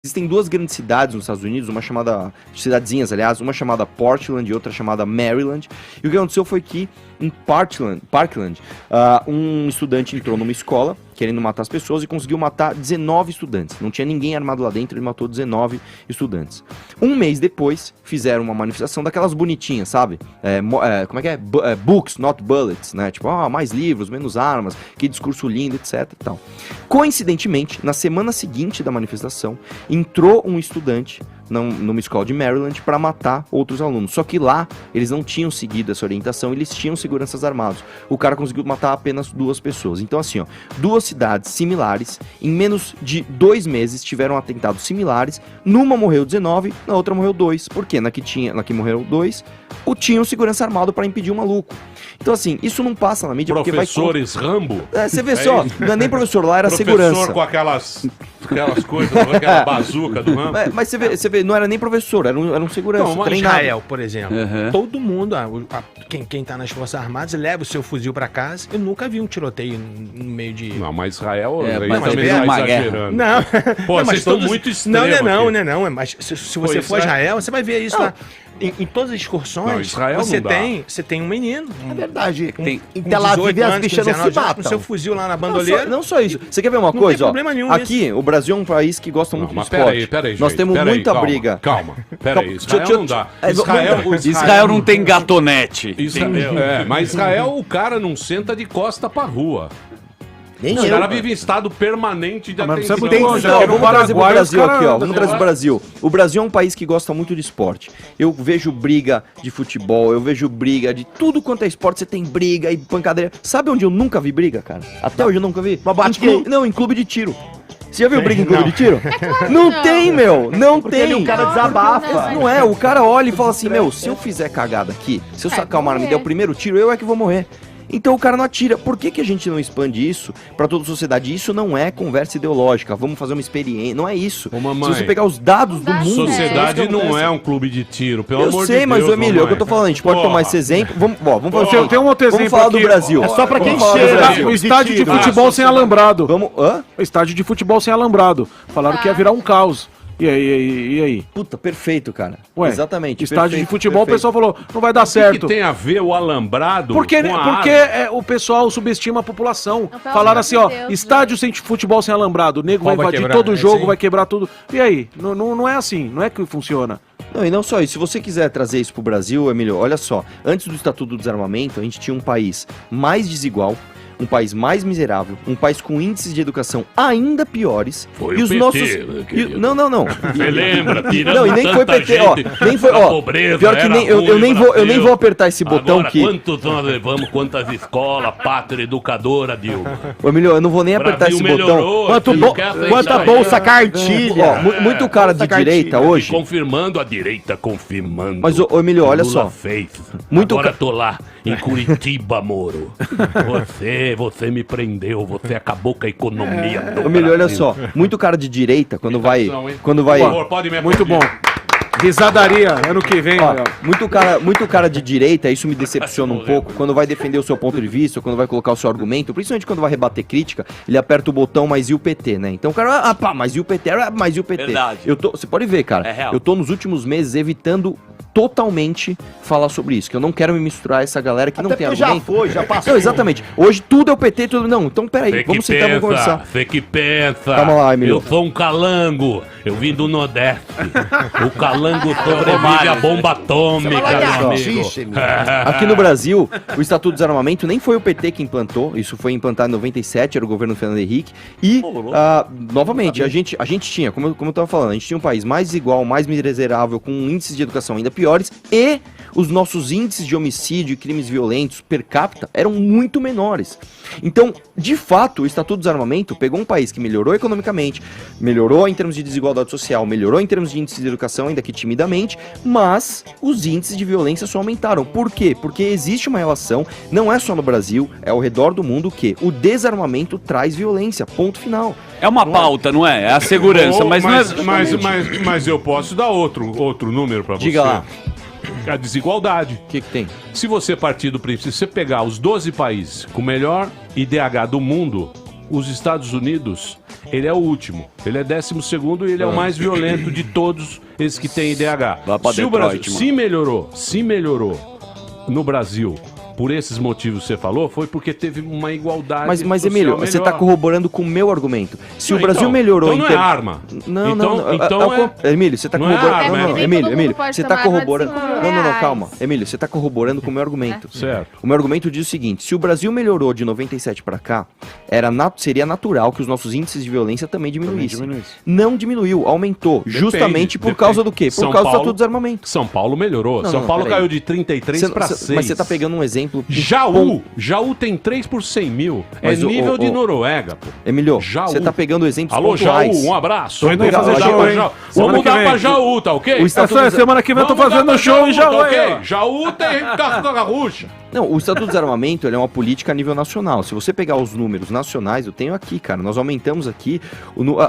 Existem duas grandes cidades nos Estados Unidos, uma chamada, cidadezinhas aliás, uma chamada Portland e outra chamada Maryland. E o que aconteceu foi que em Parkland, um estudante entrou numa escola querendo matar as pessoas e conseguiu matar 19 estudantes. Não tinha ninguém armado lá dentro, ele matou 19 estudantes. Um mês depois, fizeram uma manifestação daquelas bonitinhas, sabe? Como é que é? Books, not bullets, né? Tipo, mais livros, menos armas, que discurso lindo, etc e tal. Coincidentemente, na semana seguinte da manifestação, entrou um estudante numa escola de Maryland para matar outros alunos. Só que lá, eles não tinham seguido essa orientação, eles tinham seguranças armados. O cara conseguiu matar apenas 2 pessoas. Então assim, ó, 2 cidades similares, em menos de 2 meses, tiveram atentados similares. Numa morreu 19, na outra morreu 2. Por quê? Na que morreram 2, tinha um segurança armado para impedir o maluco. Então assim, isso não passa na mídia Professores porque vai... Rambo? Você vê só, não é nem professor lá, era Professor segurança. com aquelas coisas, aquela bazuca do Rambo. Mas você vê, não era nem professor, era um segurança. Não, treinado. Israel, por exemplo, todo mundo, quem tá nas Forças Armadas, leva o seu fuzil pra casa. Eu nunca vi um tiroteio no meio de... Não, mas Israel mas também é tá uma exagerando. Não. Pô, vocês estão muito extremos. Não. Mas se você for a Israel, você vai ver isso lá. Em todas as excursões, você tem um menino. É verdade. Em Tel Aviv as bichas não se matam. Com seu fuzil lá na bandoleira. Não só isso. Você quer ver uma Não coisa? tem problema nenhum aqui, o Brasil é um país que gosta muito de esporte. Peraí, nós temos muita briga. Calma, peraí. Israel não dá. Israel não tem gatonete. Mas Israel, o cara não senta de costa pra rua. Os caras vivem em estado permanente de atenção. Vamos trazer pro Brasil aqui, ó. Vamos trazer pro Brasil. O Brasil é um país que gosta muito de esporte. Eu vejo briga de futebol, eu vejo briga de tudo quanto é esporte. Você tem briga e pancadeira. Sabe onde eu nunca vi briga, cara? Até hoje eu nunca vi. Em clube de tiro. Você já viu briga em clube de tiro? Não tem, meu. Não tem. O cara desabafa. Não é. O cara olha e fala assim, meu, se eu fizer cagada aqui, se eu sacar uma arma e der o primeiro tiro, eu é que vou morrer. Então o cara não atira. Por que a gente não expande isso pra toda a sociedade? Isso não é conversa ideológica. Vamos fazer uma experiência. Não é isso. Ô, mamãe, se você pegar os dados do mundo... Sociedade não é um clube de tiro, pelo amor de Deus. Eu sei, mas o Emílio, é o que eu tô falando. A gente pode tomar esse exemplo. Vamos fazer. Eu tenho um outro exemplo. Vamos falar do Brasil. É só pra quem cheira. O estádio de futebol sem alambrado. O estádio de futebol sem alambrado. Falaram que ia virar um caos. E aí? Puta, perfeito, cara. Ué, exatamente. Estádio de futebol, o pessoal falou, não vai dar certo. O que tem a ver o alambrado porque com a o pessoal subestima a população. Falaram assim, estádio sem futebol sem alambrado. O nego vai invadir todo o jogo, vai quebrar tudo. E aí? Não é assim, não é que funciona. Não, e não só isso. Se você quiser trazer isso pro Brasil, Emílio, olha só. Antes do Estatuto do Desarmamento, a gente tinha um país mais desigual, um país mais miserável, um país com índices de educação ainda piores. Foi e os PT, nossos Não. Você lembra? Não, e nem foi PT, nem foi, pobreza, pior que nem eu nem vou apertar esse botão agora, aqui. Quantos nós levamos, quantas escolas, pátria educadora, Dilma? Ô, Emílio, eu não vou nem apertar esse botão. Quanta bolsa cartilha. Muito cara de direita hoje. Confirmando a direita, confirmando. Mas, ô, Emílio, olha só. Agora tô lá, em Curitiba, Moro. Você me prendeu, você acabou com a economia do Emílio, olha só, muito cara de direita, quando vai... Muito bom. Risadaria, ano que vem. Muito cara de direita, isso me decepciona um pouco, quando vai defender o seu ponto de vista, quando vai colocar o seu argumento, principalmente quando vai rebater crítica, ele aperta o botão, mas e o PT, né? Então o cara, mas e o PT? Mas e o PT? Verdade. Você pode ver, cara, eu tô nos últimos meses evitando totalmente falar sobre isso, que eu não quero me misturar a essa galera que não tem argumento. Já passou. Não, exatamente. Hoje tudo é o PT, tudo... Não, então peraí, vamos sentar e vamos conversar. Você que pensa. Calma lá, Emílio. Eu sou um calango, eu vim do Nordeste. O calango sobrevive a bomba atômica, meu amigo. Aqui no Brasil, o Estatuto do Desarmamento nem foi o PT que implantou, isso foi implantado em 97, era o governo Fernando Henrique, e, novamente, a gente tinha, como eu tava falando, a gente tinha um país mais desigual, mais miserável, com índices de educação ainda piores, e os nossos índices de homicídio e crimes violentos per capita eram muito menores. Então, de fato, o Estatuto do Desarmamento pegou um país que melhorou economicamente, melhorou em termos de desigualdade social, melhorou em termos de índices de educação, ainda que timidamente, mas os índices de violência só aumentaram. Por quê? Porque existe uma relação, não é só no Brasil, é ao redor do mundo, que o desarmamento traz violência, ponto final. É uma pauta, não é? É a segurança, mas não é... Mas eu posso dar outro número pra você. Diga lá. A desigualdade. O que tem? Se você partir do princípio, se você pegar os 12 países com o melhor IDH do mundo, os Estados Unidos ele é o último. Ele é 12º e ele é o mais violento de todos esses que têm IDH. Vai pra Se o Detroit, Brasil mano. se melhorou no Brasil por esses motivos que você falou, foi porque teve uma igualdade Mas social Emílio, você tá melhor. corroborando com o meu argumento. Se o Não, Brasil então, melhorou então não é arma. Não, Então Emílio, você tá não é corroborando. arma, Não, não, é. Emílio, pode você tá tomar arma de corroborando. 5 Não, reais. calma. Emílio, você tá corroborando com o meu argumento. Certo. O meu argumento diz o seguinte: se o Brasil melhorou de 97 pra cá, seria natural que os nossos índices de violência também diminuíssem. Não diminuiu, aumentou. Justamente por causa do quê? Por São causa do Paulo- Estatuto do Desarmamento. São Paulo melhorou. Não, São não, Paulo peraí. caiu de 33 para 6. Mas você tá pegando um exemplo. Jaú tem 3 por 100 mil. É Mas nível de Noruega, pô. Emílio, Jaú. você tá pegando exemplos Alô, pontuais. Jaú, um abraço. Tô indo aí fazer Vamos Jaú, pra hein? Vamos Semana que mudar vem. pra Jaú, tá ok? O Estatuto Essa semana que vem eu tô Vamos fazendo mudar pra show em Jaú, tá aí, ok? ó. Jaú tem garrucha. Não, o Estatuto do Desarmamento ele é uma política a nível nacional. Se você pegar os números nacionais, eu tenho aqui, cara. Nós aumentamos aqui.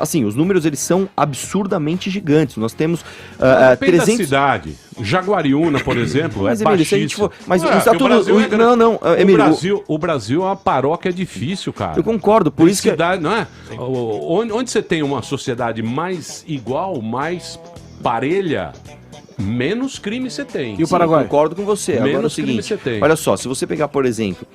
Assim, os números eles são absurdamente gigantes. Nós temos Depende da cidade. Jaguariúna, por exemplo, Mas, é Emílio, se a gente baixíssimo. for. Mas Ué, o Estatuto. porque o Brasil é grande. Não, Emílio. O Brasil é uma paróquia difícil, cara. Eu concordo, por isso que. Cidade, não é? Onde você tem uma sociedade mais igual, mais parelha, menos crime você tem. E o Paraguai? Concordo com você. Agora é o Menos crime seguinte, você tem. olha só, se você pegar, por exemplo,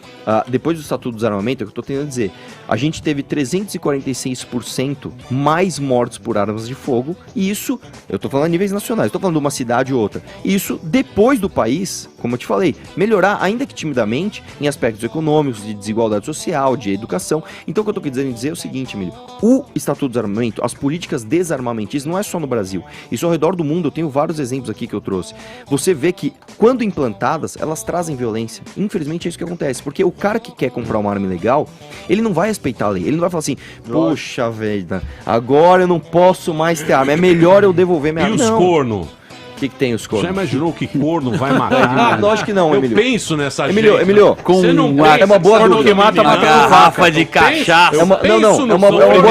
depois do Estatuto do Desarmamento, é o que eu tô tentando dizer, a gente teve 346% mais mortes por armas de fogo, e isso, eu tô falando a níveis nacionais, eu tô falando de uma cidade ou outra, e isso depois do país, como eu te falei, melhorar, ainda que timidamente, em aspectos econômicos, de desigualdade social, de educação. Então o que eu tô querendo dizer é o seguinte, Emílio, o Estatuto do Desarmamento, as políticas desarmamentistas, não é só no Brasil, isso ao redor do mundo, eu tenho vários exemplos aqui que eu trouxe. Você vê que, quando implantadas, elas trazem violência. Infelizmente é isso que acontece, porque o cara que quer comprar uma arma ilegal, ele não vai respeitar a lei, ele não vai falar assim, poxa, velho, agora eu não posso mais ter arma, é melhor eu devolver minha E arma. os Não. corno? O que tem os Já cornos? imaginou que corno vai matar? Lógico que não, Eu Emílio. penso nessa Emílio, gente. Emílio, Você não com é uma boa corno dúvida. que mata Uma garrafa de cachaça. É uma- não, penso é no um bom sofrimento.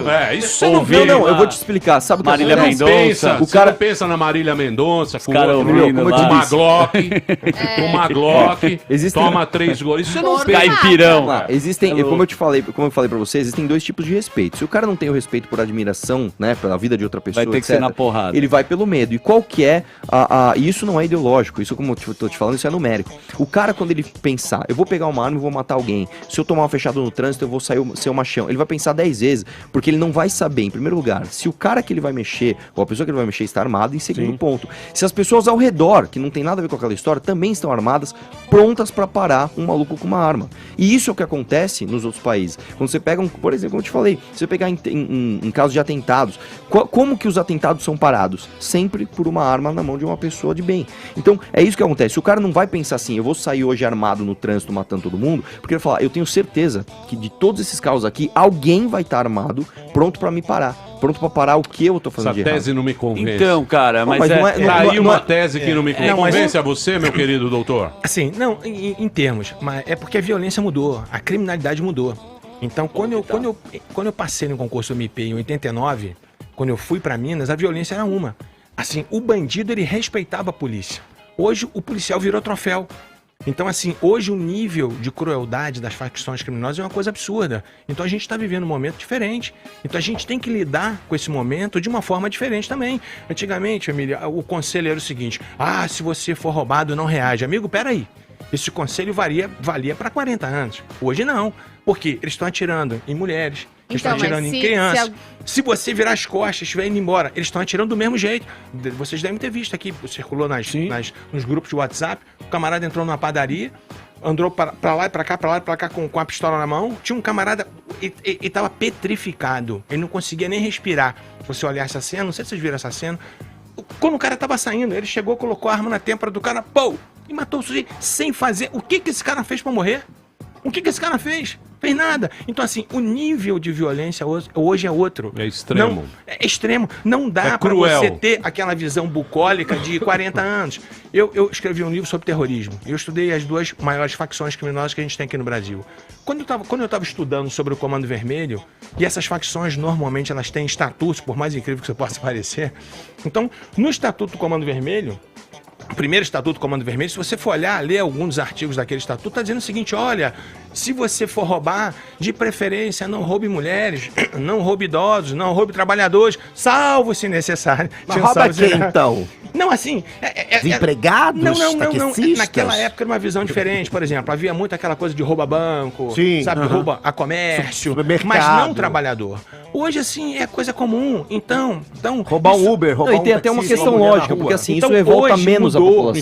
argumento. É, isso você não Ouvir vê. Não, eu vou te explicar. Sabe o que Marília acontece? Mendonça. O cara- Você não pensa na Marília Mendonça, com caras outro, ouvindo com lá. uma Glock, com uma Glock, Existem- toma 3 gols. Isso você não Corno. pensa. Caipirão. Lá, existem, como eu falei pra você, existem dois tipos de respeito. Se o cara não tem o respeito por admiração, né, pela vida de outra pessoa, Vai ter que etc., ser na porrada. ele vai pelo medo. E qual que é e isso não é ideológico, isso como eu tô te falando, isso é numérico. O cara, quando ele pensar, eu vou pegar uma arma e vou matar alguém, se eu tomar uma fechada no trânsito, eu vou ser o machão, ele vai pensar 10 vezes, porque ele não vai saber, em primeiro lugar, se o cara que ele vai mexer, ou a pessoa que ele vai mexer está armada, em segundo ponto, se as pessoas ao redor, que não tem nada a ver com aquela história, também estão armadas, prontas pra parar um maluco com uma arma. E isso é o que acontece nos outros países. Quando você pega, por exemplo, como eu te falei, se você pegar em casos de atentados, como que os atentados são parados? Sempre por uma arma na mão de uma pessoa de bem. Então, é isso que acontece. O cara não vai pensar assim, eu vou sair hoje armado no trânsito matando todo mundo, porque ele vai falar, eu tenho certeza que de todos esses casos aqui, alguém vai estar armado, pronto pra me parar. Pronto pra parar o que eu tô fazendo Essa de errado. tese não me convence. Então, cara, mas, mas não é- Tá aí não uma é- tese que não me não, mas- convence a você, meu querido doutor. Assim, não, em termos, mas é porque a violência mudou, a criminalidade mudou. Então, quando eu passei no concurso do MP em 89, quando eu fui pra Minas, a violência era uma. Assim, o bandido, ele respeitava a polícia. Hoje, o policial virou troféu. Então, assim, hoje o nível de crueldade das facções criminosas é uma coisa absurda. Então, a gente está vivendo um momento diferente. Então, a gente tem que lidar com esse momento de uma forma diferente também. Antigamente, Emília, o conselho era o seguinte: se você for roubado, não reage. Amigo, peraí. Esse conselho valia para 40 anos. Hoje não. Porque eles estão atirando em mulheres, eles estão Então, mas atirando em se crianças. Se você virar as costas e estiver indo embora, eles estão atirando do mesmo jeito. Vocês devem ter visto aqui, circulou nos grupos de WhatsApp, o camarada entrou numa padaria, andou pra lá e pra cá com a pistola na mão. Tinha um camarada, e tava petrificado. Ele não conseguia nem respirar. Se você olhar essa cena, não sei se vocês viram essa cena. Quando o cara tava saindo, ele chegou, colocou a arma na têmpora do cara, e matou o sujeito sem fazer. O que esse cara fez pra morrer? O que esse cara fez? Fez nada. Então, assim, o nível de violência hoje é outro. É extremo. Não, é extremo. Não dá É pra cruel. você ter aquela visão bucólica de 40 anos. Eu escrevi um livro sobre terrorismo. Eu estudei as duas maiores facções criminosas que a gente tem aqui no Brasil. Quando eu tava estudando sobre o Comando Vermelho, e essas facções, normalmente, elas têm estatutos, por mais incrível que isso possa parecer. Então, no Estatuto do Comando Vermelho, o primeiro Estatuto do Comando Vermelho, se você for olhar, ler alguns dos artigos daquele estatuto, está dizendo o seguinte: olha, Se você for roubar, de preferência, não roube mulheres, não roube idosos, não roube trabalhadores, salvo se necessário. Mas rouba quem, Salvo se- então? Não, assim... Desempregados? Não. Taxistas? Naquela época era uma visão diferente. Por exemplo, havia muito aquela coisa de rouba banco, Sim, sabe, rouba a comércio, Supermercado. mas não trabalhador. Hoje, assim, é coisa comum. Então Roubar um Uber, roubar Não, e tem um até uma taxista, questão uma mulher na lógica, rua. porque assim, Então, isso revolta hoje menos a mudou. população.